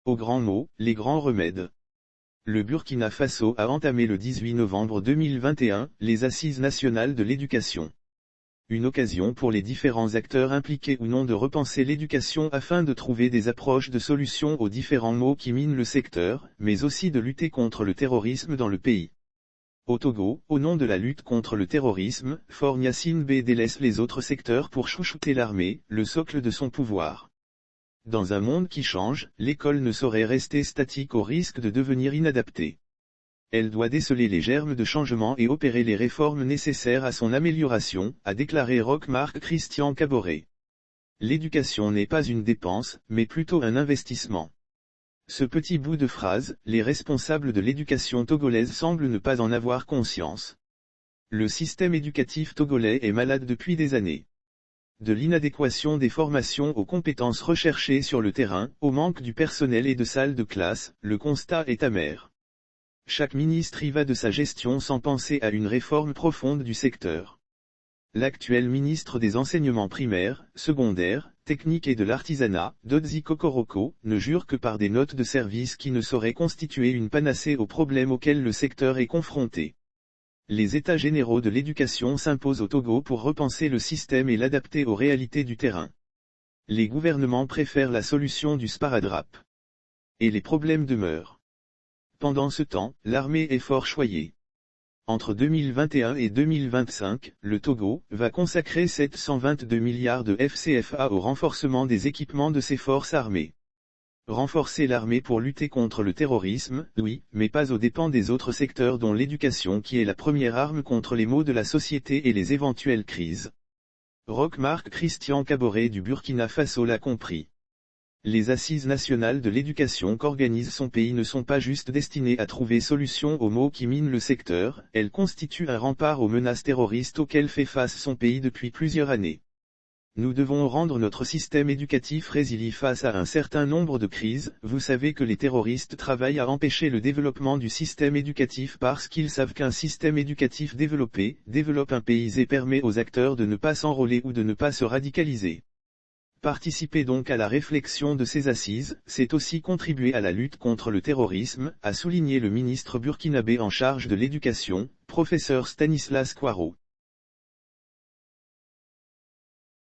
Aux grands mots, les grands remèdes. Le Burkina Faso a entamé le 18 novembre 2021, les Assises nationales de l'éducation. Une occasion pour les différents acteurs impliqués ou non de repenser l'éducation afin de trouver des approches de solutions aux différents maux qui minent le secteur, mais aussi de lutter contre le terrorisme dans le pays. Au Togo, au nom de la lutte contre le terrorisme, Faure Gnassingbé délaisse les autres secteurs pour chouchouter l'armée, le socle de son pouvoir. Dans un monde qui change, l'école ne saurait rester statique au risque de devenir inadaptée. Elle doit déceler les germes de changement et opérer les réformes nécessaires à son amélioration, a déclaré Roch-Marc Christian Kaboré. L'éducation n'est pas une dépense, mais plutôt un investissement. Ce petit bout de phrase, les responsables de l'éducation togolaise semblent ne pas en avoir conscience. Le système éducatif togolais est malade depuis des années. De l'inadéquation des formations aux compétences recherchées sur le terrain, au manque du personnel et de salles de classe, le constat est amer. Chaque ministre y va de sa gestion sans penser à une réforme profonde du secteur. L'actuel ministre des enseignements primaires, secondaires, techniques et de l'artisanat, Dodzi Kokoroko, ne jure que par des notes de service qui ne sauraient constituer une panacée aux problèmes auxquels le secteur est confronté. Les États généraux de l'éducation s'imposent au Togo pour repenser le système et l'adapter aux réalités du terrain. Les gouvernements préfèrent la solution du sparadrap. Et les problèmes demeurent. Pendant ce temps, l'armée est fort choyée. Entre 2021 et 2025, le Togo va consacrer 722 milliards de FCFA au renforcement des équipements de ses forces armées. Renforcer l'armée pour lutter contre le terrorisme, oui, mais pas aux dépens des autres secteurs dont l'éducation qui est la première arme contre les maux de la société et les éventuelles crises. Roch-Marc Christian Kaboré du Burkina Faso l'a compris. Les assises nationales de l'éducation qu'organise son pays ne sont pas juste destinées à trouver solution aux maux qui minent le secteur, elles constituent un rempart aux menaces terroristes auxquelles fait face son pays depuis plusieurs années. Nous devons rendre notre système éducatif résilient face à un certain nombre de crises. Vous savez que les terroristes travaillent à empêcher le développement du système éducatif parce qu'ils savent qu'un système éducatif développé développe un pays et permet aux acteurs de ne pas s'enrôler ou de ne pas se radicaliser. Participer donc à la réflexion de ces assises, c'est aussi contribuer à la lutte contre le terrorisme, a souligné le ministre burkinabé en charge de l'éducation, professeur Stanislas Kouaro.